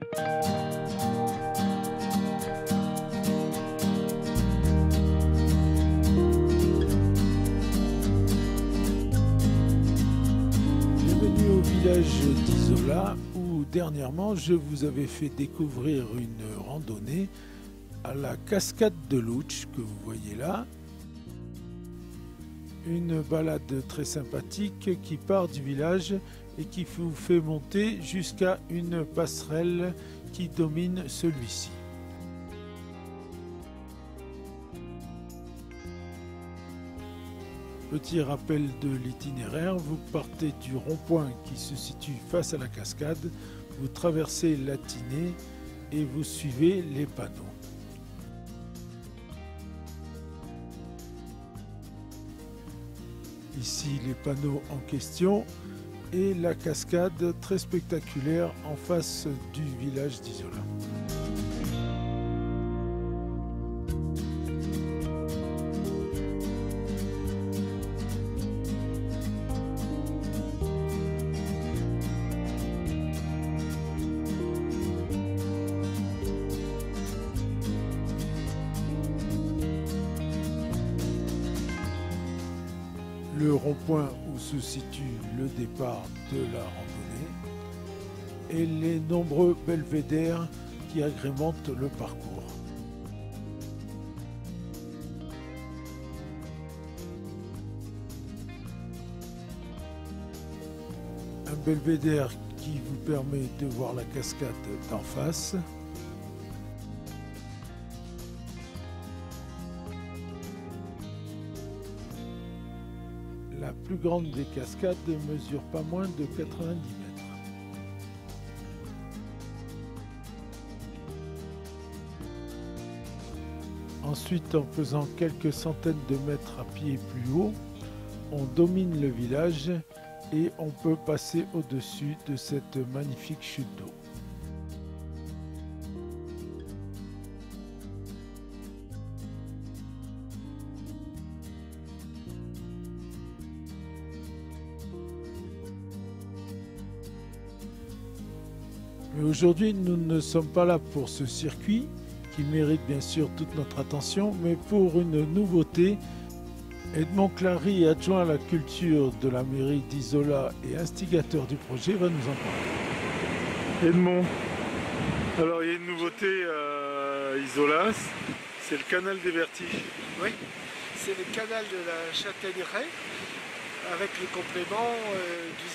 Bienvenue au village d'Isola où dernièrement je vous avais fait découvrir une randonnée à la cascade de Louch que vous voyez là. Une balade très sympathique qui part du village et qui vous fait monter jusqu'à une passerelle qui domine celui-ci. Petit rappel de l'itinéraire, vous partez du rond-point qui se situe face à la cascade, vous traversez la Tinée et vous suivez les panneaux. Ici les panneaux en question et la cascade très spectaculaire en face du village d'Isola. Le rond-point où se situe le départ de la randonnée et les nombreux belvédères qui agrémentent le parcours. Un belvédère qui vous permet de voir la cascade d'en face. La plus grande des cascades mesure pas moins de 90 mètres. Ensuite, en faisant quelques centaines de mètres à pied plus haut, on domine le village et on peut passer au-dessus de cette magnifique chute d'eau. Mais aujourd'hui, nous ne sommes pas là pour ce circuit, qui mérite bien sûr toute notre attention, mais pour une nouveauté. Edmond Clary, adjoint à la culture de la mairie d'Isola et instigateur du projet, va nous en parler. Edmond, alors il y a une nouveauté à Isola, c'est le canal des Vertiges. Oui, c'est le canal de la Châtaigneraie, avec le complément du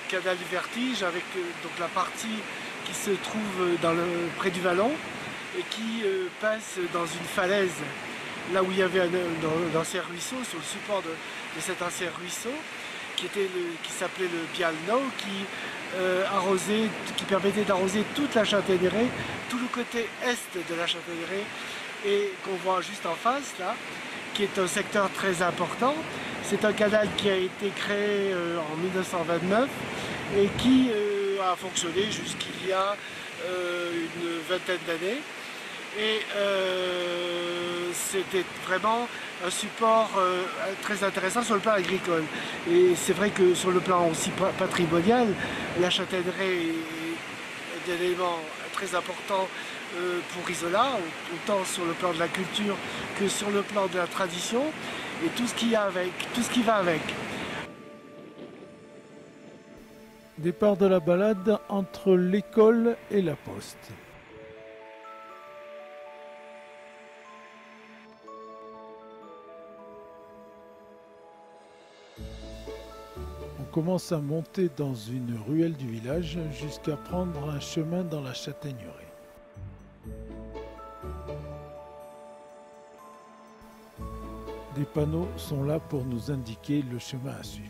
canal du Vertige, avec donc la partie qui se trouve près du Vallon et qui passe dans une falaise, là où il y avait un ancien ruisseau, sur le support de cet ancien ruisseau, qui s'appelait le Bialno, qui permettait d'arroser toute la Châtaigneraie, tout le côté est de la Châtaigneraie, et qu'on voit juste en face là, qui est un secteur très important. C'est un canal qui a été créé en 1929 et qui a fonctionné jusqu'il y a une vingtaine d'années. Et c'était vraiment un support très intéressant sur le plan agricole. Et c'est vrai que sur le plan aussi patrimonial, la Châtaigneraie est un élément très important pour Isola, autant sur le plan de la culture que sur le plan de la tradition et tout ce qui va avec. Départ de la balade entre l'école et la poste. On commence à monter dans une ruelle du village jusqu'à prendre un chemin dans la Châtaigneraie. Des panneaux sont là pour nous indiquer le chemin à suivre.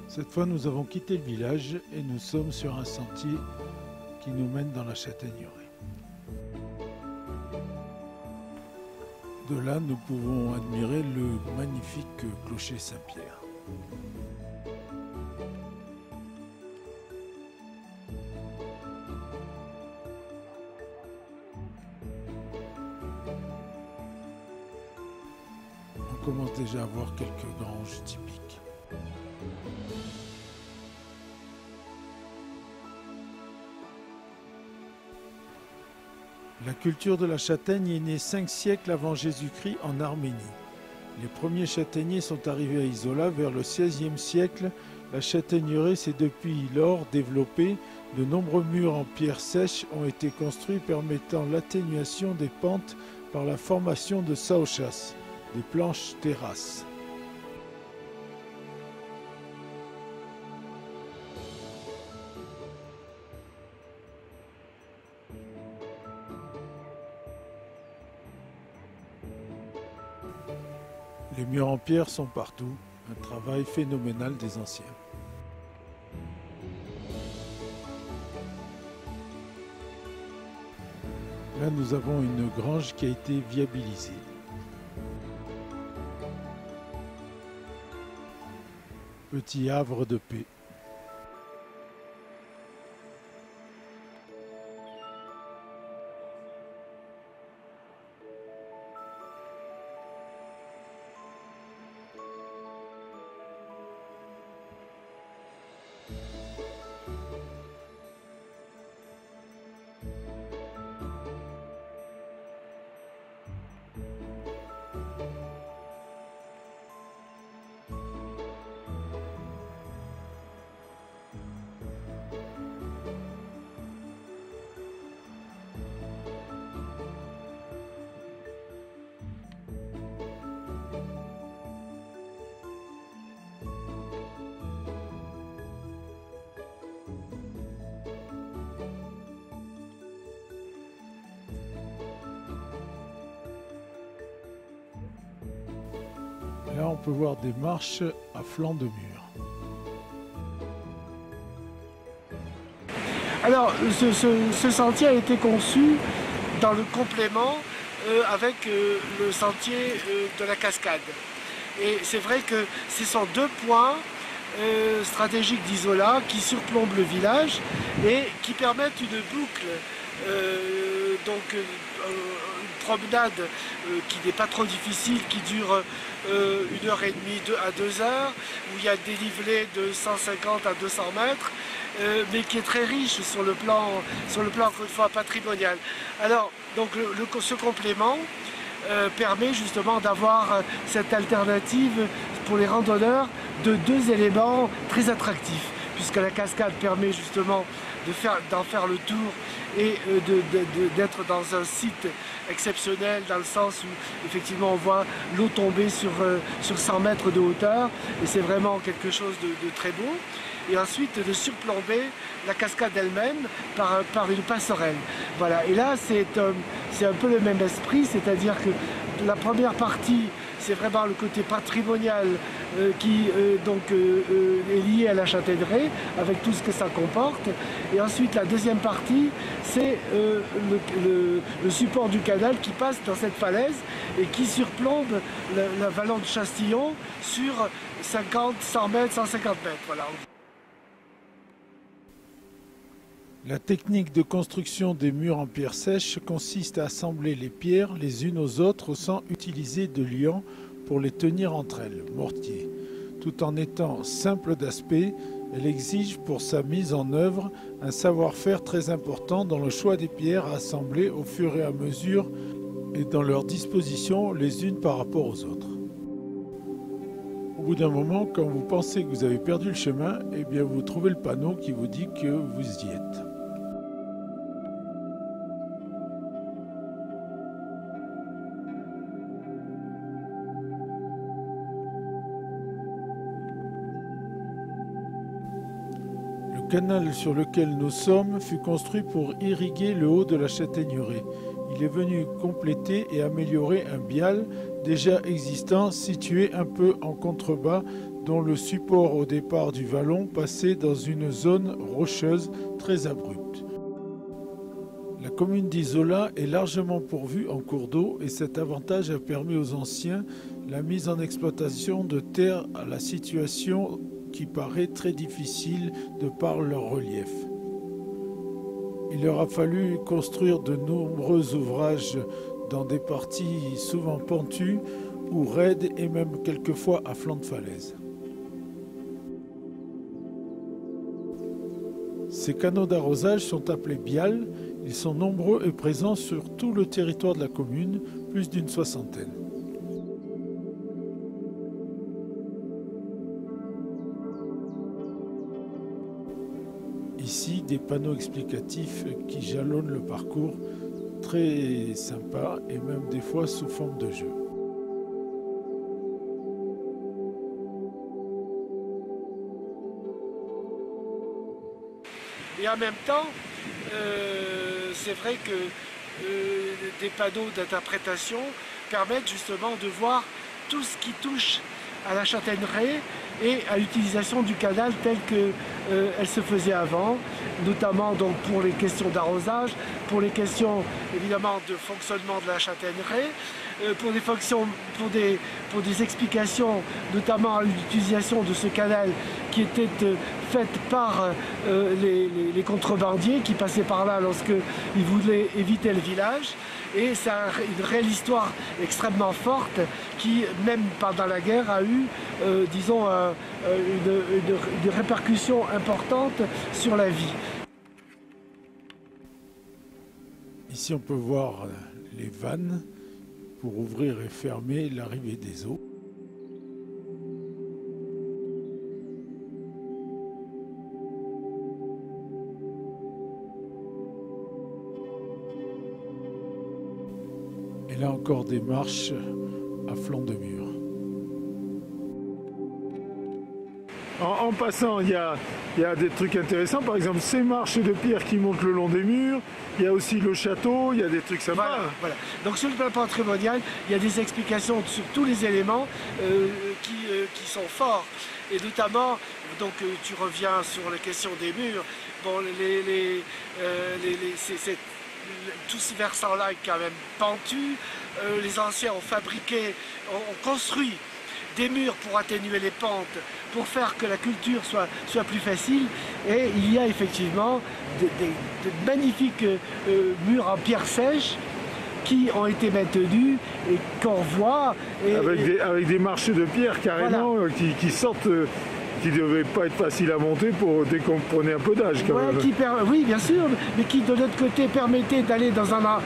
Cette fois, nous avons quitté le village et nous sommes sur un sentier qui nous mène dans la Châtaigneraie. De là, nous pouvons admirer le magnifique clocher Saint-Pierre. On commence déjà à voir quelques granges typiques. La culture de la châtaigne est née 5 siècles avant Jésus-Christ en Arménie. Les premiers châtaigniers sont arrivés à Isola vers le XVIe siècle. La châtaigneraie s'est depuis lors développée. De nombreux murs en pierre sèche ont été construits permettant l'atténuation des pentes par la formation de sauchas, des planches terrasses. Les murs en pierre sont partout, un travail phénoménal des anciens. Là, nous avons une grange qui a été viabilisée. Petit havre de paix. Là, on peut voir des marches à flanc de mur. Alors, ce sentier a été conçu dans le complément avec le sentier de la cascade. Et c'est vrai que ce sont 2 points stratégiques d'Isola qui surplombent le village et qui permettent une boucle, une promenade qui n'est pas trop difficile, qui dure 1h30 à 2 heures, où il y a des dénivelé de 150 à 200 mètres, mais qui est très riche sur le plan encore une fois patrimonial. Alors, donc ce complément permet justement d'avoir cette alternative pour les randonneurs de 2 éléments très attractifs, puisque la cascade permet justement d'en faire le tour et d'être dans un site exceptionnel, dans le sens où effectivement on voit l'eau tomber sur 100 mètres de hauteur, et c'est vraiment quelque chose de très beau. Et ensuite de surplomber la cascade elle-même par une passerelle. Voilà. Et là c'est un peu le même esprit, c'est-à-dire que la première partie, c'est vraiment le côté patrimonial qui est lié à la châtaigneraie, avec tout ce que ça comporte. Et ensuite, la deuxième partie, c'est le support du canal qui passe dans cette falaise et qui surplombe la vallon de Chastillon sur 50, 100 mètres, 150 mètres. Voilà. La technique de construction des murs en pierre sèche consiste à assembler les pierres les unes aux autres sans utiliser de liant pour les tenir entre elles, mortier. Tout en étant simple d'aspect, elle exige pour sa mise en œuvre un savoir-faire très important dans le choix des pierres à assembler au fur et à mesure et dans leur disposition les unes par rapport aux autres. Au bout d'un moment, quand vous pensez que vous avez perdu le chemin, eh bien vous trouvez le panneau qui vous dit que vous y êtes. Le canal sur lequel nous sommes fut construit pour irriguer le haut de la châtaigneraie. Il est venu compléter et améliorer un bial déjà existant situé un peu en contrebas, dont le support au départ du vallon passait dans une zone rocheuse très abrupte. La commune d'Isola est largement pourvue en cours d'eau et cet avantage a permis aux anciens la mise en exploitation de terres à la situation qui paraît très difficile de par leur relief. Il leur a fallu construire de nombreux ouvrages dans des parties souvent pentues ou raides et même quelquefois à flanc de falaise. Ces canaux d'arrosage sont appelés biales Ils sont nombreux et présents sur tout le territoire de la commune, plus d'une soixantaine. Ici, des panneaux explicatifs qui jalonnent le parcours, très sympa et même des fois sous forme de jeu. Et en même temps, c'est vrai que des panneaux d'interprétation permettent justement de voir tout ce qui touche à la châtaigneraie et à l'utilisation du canal tel qu'elle se faisait avant, notamment donc pour les questions d'arrosage, pour les questions évidemment de fonctionnement de la châtaigneraie, pour des explications notamment à l'utilisation de ce canal qui était faite par les contrebandiers qui passaient par là lorsqu'ils voulaient éviter le village. Et c'est une réelle histoire extrêmement forte qui, même pendant la guerre, a eu, disons, une répercussion importante sur la vie. Ici, on peut voir les vannes pour ouvrir et fermer l'arrivée des eaux. Et là encore des marches à flanc de mur. En passant, il y a des trucs intéressants, par exemple ces marches de pierre qui montent le long des murs, il y a aussi le château, il y a des trucs sympas. Voilà. Donc sur le plan patrimonial, il y a des explications sur tous les éléments qui sont forts. Et notamment, donc tu reviens sur la question des murs, bon, tout ce versant-là est quand même pentu. Les anciens ont construit des murs pour atténuer les pentes, pour faire que la culture soit plus facile. Et il y a effectivement de magnifiques murs en pierre sèche qui ont été maintenus et qu'on voit. Avec des marches de pierre carrément, voilà, qui sortent, qui ne devaient pas être faciles à monter dès qu'on prenait un peu d'âge. Oui, bien sûr, mais qui de l'autre côté permettaient d'aller dans un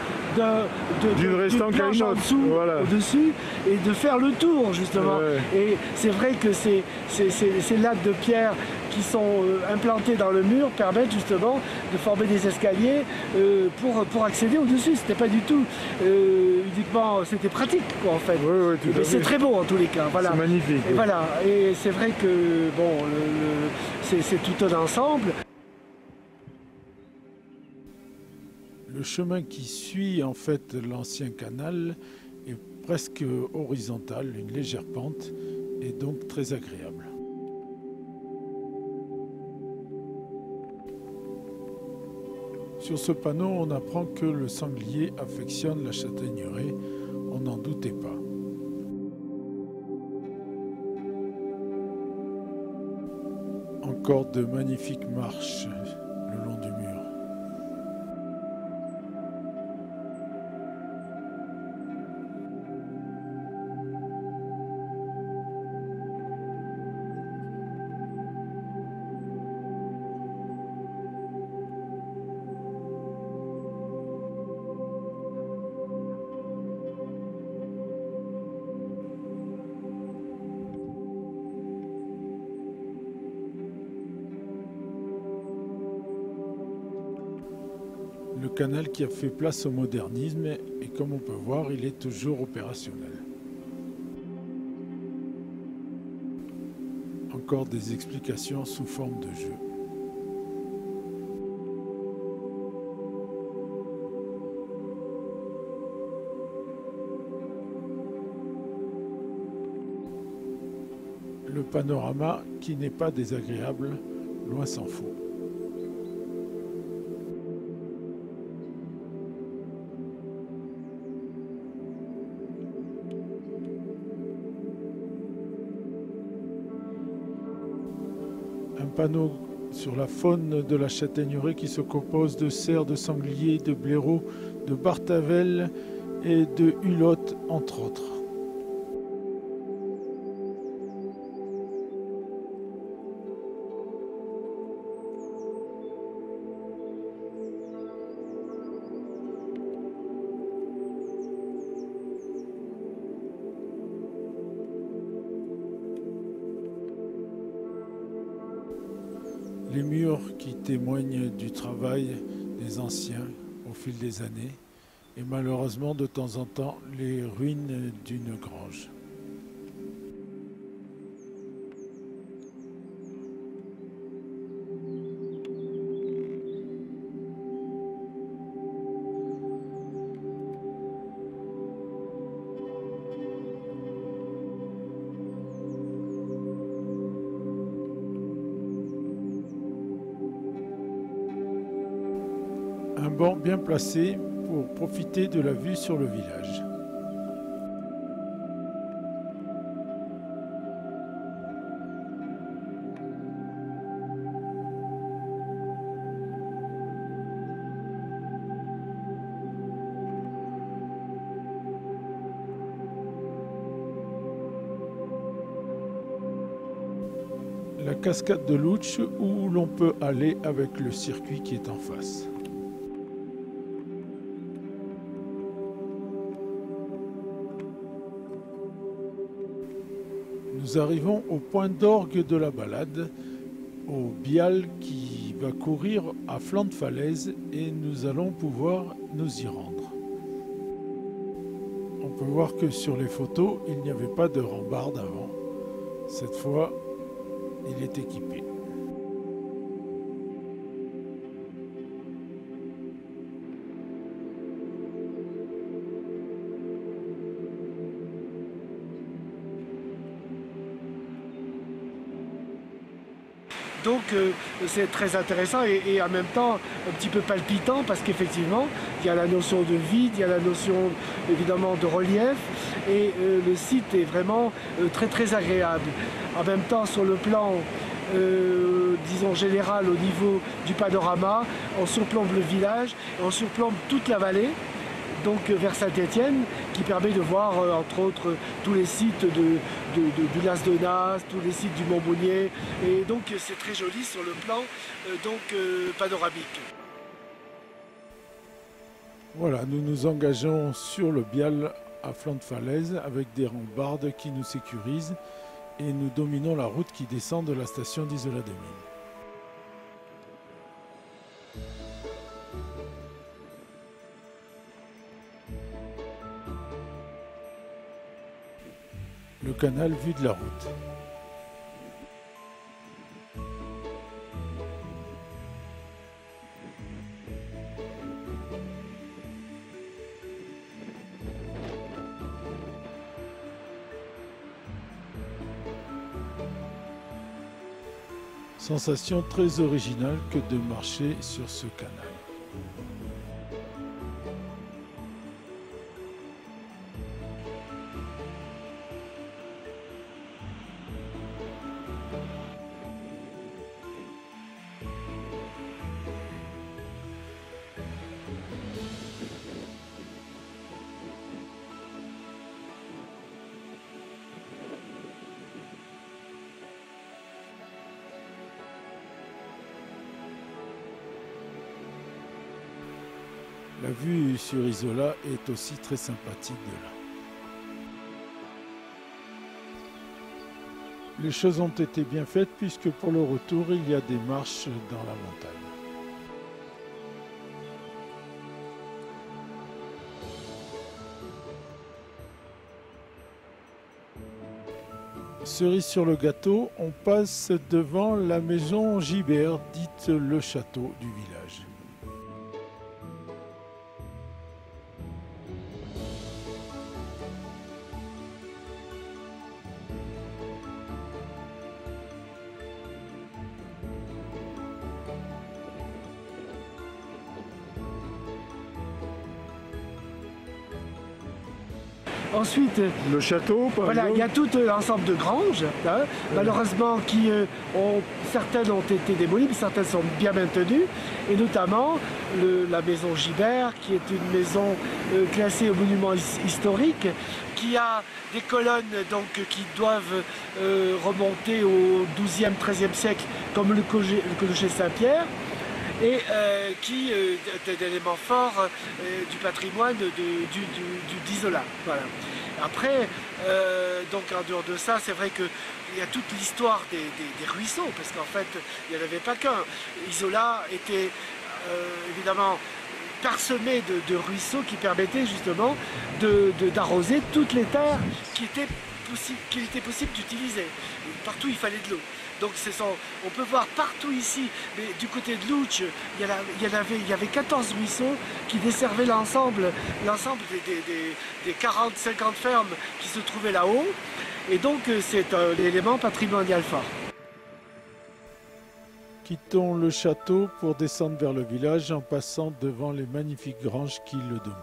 d'une restant qu'à une autre, voilà, au-dessus, et de faire le tour justement. Ouais. Et c'est vrai que ces lattes de pierre qui sont implantées dans le mur permettent justement de former des escaliers pour accéder au-dessus. C'était pas du tout uniquement, c'était pratique quoi en fait. Ouais, mais c'est très beau en tous les cas. Voilà. C'est magnifique. Et voilà. Et c'est vrai que bon, c'est tout un ensemble. Le chemin qui suit en fait l'ancien canal est presque horizontal, une légère pente, et donc très agréable. Sur ce panneau, on apprend que le sanglier affectionne la châtaigneraie, on n'en doutait pas. Encore de magnifiques marches le long du mur. Le canal qui a fait place au modernisme et comme on peut voir, il est toujours opérationnel. Encore des explications sous forme de jeu. Le panorama qui n'est pas désagréable, loin s'en faut. Un panneau sur la faune de la châtaigneraie qui se compose de cerfs, de sangliers, de blaireaux, de bartavelles et de hulottes, entre autres. murs qui témoignent du travail des anciens au fil des années et malheureusement de temps en temps les ruines d'une grange. Un banc bien placé pour profiter de la vue sur le village. La cascade de Loutch où l'on peut aller avec le circuit qui est en face. Nous arrivons au point d'orgue de la balade, au Bial qui va courir à flanc de falaise et nous allons pouvoir nous y rendre. On peut voir que sur les photos, il n'y avait pas de rambarde avant. Cette fois, il est équipé. Donc c'est très intéressant et en même temps un petit peu palpitant parce qu'effectivement il y a la notion de vide, il y a la notion évidemment de relief et le site est vraiment très agréable. En même temps sur le plan disons général au niveau du panorama, on surplombe le village, on surplombe toute la vallée. Donc vers Saint-Étienne, qui permet de voir entre autres tous les sites du Las de Nas, tous les sites du Montbonnier, et donc c'est très joli sur le plan panoramique. Voilà, nous nous engageons sur le Bial à flanc de falaise avec des rambardes qui nous sécurisent et nous dominons la route qui descend de la station d'Isola des Mines. Le canal vu de la route. Sensation très originale que de marcher sur ce canal. La vue sur Isola est aussi très sympathique de là. Les choses ont été bien faites puisque pour le retour, il y a des marches dans la montagne. Cerise sur le gâteau, on passe devant la maison Gibert, dite le château du village. Ensuite, le château, voilà, il y a tout l'ensemble de granges, hein, malheureusement certaines ont été démolies, mais certaines sont bien maintenues, et notamment la maison Gibert, qui est une maison classée au monument historique, qui a des colonnes donc, qui doivent remonter au XIIe, XIIIe siècle, comme le clocher Saint-Pierre, et qui est un élément fort du patrimoine d'Isola. Voilà. Après, donc en dehors de ça, c'est vrai qu'il y a toute l'histoire des ruisseaux, parce qu'en fait, il n'y en avait pas qu'un. Isola était évidemment parsemé de ruisseaux qui permettaient justement d'arroser toutes les terres qu'il était possible d'utiliser. Partout, il fallait de l'eau. Donc on peut voir partout ici, mais du côté de Louch, il y avait 14 ruisseaux qui desservaient l'ensemble des 40-50 fermes qui se trouvaient là-haut. Et donc c'est un élément patrimonial fort. Quittons le château pour descendre vers le village en passant devant les magnifiques granges qui le dominent.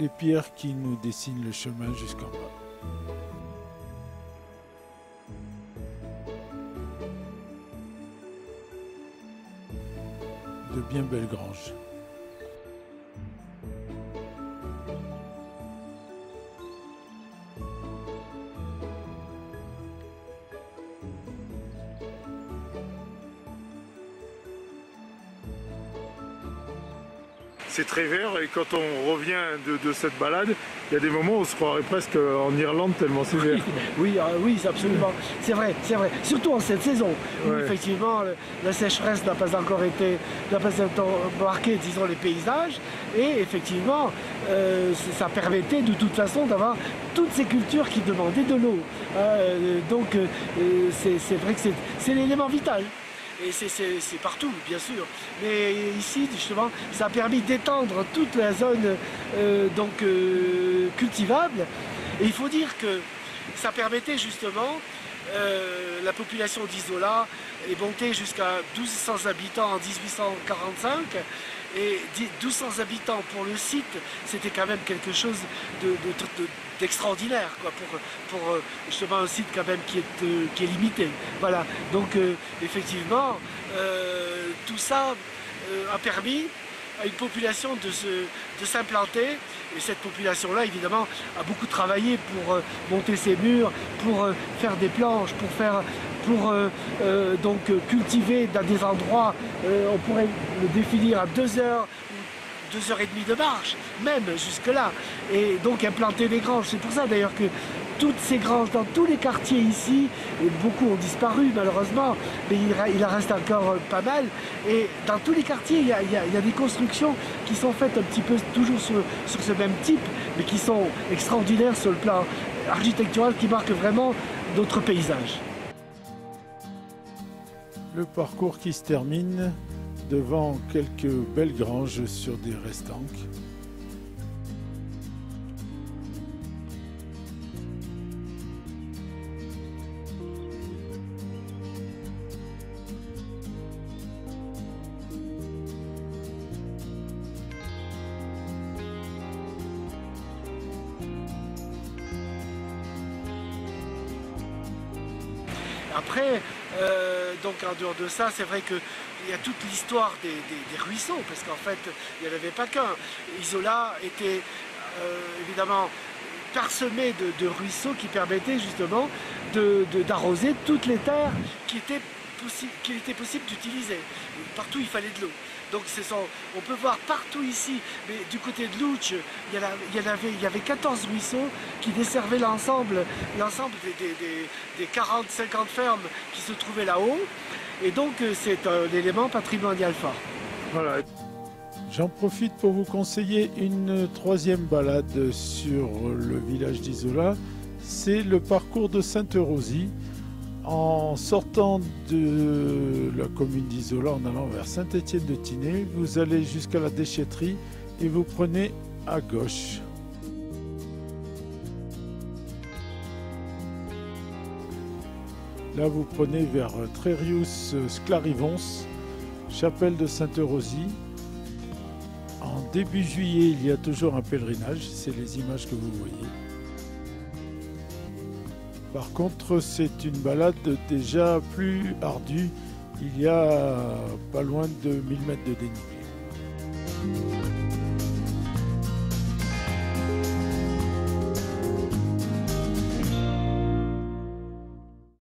Les pierres qui nous dessinent le chemin jusqu'en bas. De bien belles granges. C'est très vert et quand on revient de cette balade, il y a des moments où on se croirait presque en Irlande tellement c'est vert. Oui, absolument. C'est vrai. Surtout en cette saison, où effectivement la sécheresse n'a pas encore marqué, disons, les paysages. Et effectivement, ça permettait de toute façon d'avoir toutes ces cultures qui demandaient de l'eau. Donc c'est vrai que c'est l'élément vital. Et c'est partout, bien sûr. Mais ici, justement, ça a permis d'étendre toute la zone cultivable. Et il faut dire que ça permettait justement, la population d'Isola est montée jusqu'à 1200 habitants en 1845. Et 1200 habitants pour le site, c'était quand même quelque chose d'extraordinaire, quoi, pour justement un site quand même qui est limité. Voilà. Donc effectivement, tout ça a permis à une population de s'implanter. Et cette population-là, évidemment, a beaucoup travaillé pour monter ses murs, pour faire des planches, pour cultiver dans des endroits, on pourrait le définir à 2 heures, 2h30 de marche, même jusque-là. Et donc implanter des granges. C'est pour ça d'ailleurs que toutes ces granges dans tous les quartiers ici, et beaucoup ont disparu malheureusement, mais il en reste encore pas mal. Et dans tous les quartiers, il y a des constructions qui sont faites un petit peu toujours sur ce même type, mais qui sont extraordinaires sur le plan architectural, qui marquent vraiment d'autres paysages. Le parcours qui se termine devant quelques belles granges sur des restanques. Après, donc en dehors de ça, c'est vrai qu'il y a toute l'histoire des ruisseaux, parce qu'en fait, il n'y en avait pas qu'un. Isola était évidemment parsemé de ruisseaux qui permettaient justement d'arroser toutes les terres qu'il était possible d'utiliser. Partout, il fallait de l'eau. Donc on peut voir partout ici, mais du côté de Louch, il y avait 14 ruisseaux qui desservaient l'ensemble des 40-50 fermes qui se trouvaient là-haut. Et donc c'est un élément patrimonial fort. Voilà. J'en profite pour vous conseiller une 3e balade sur le village d'Isola. C'est le parcours de Sainte-Rosie. En sortant de la commune d'Isola, en allant vers Saint-Étienne-de-Tinée, vous allez jusqu'à la déchetterie et vous prenez à gauche. Là, vous prenez vers Trerius-Sclarivons, chapelle de Sainte-Rosie. En début juillet, il y a toujours un pèlerinage, c'est les images que vous voyez. Par contre, c'est une balade déjà plus ardue. Il y a pas loin de 1000 mètres de dénivelé.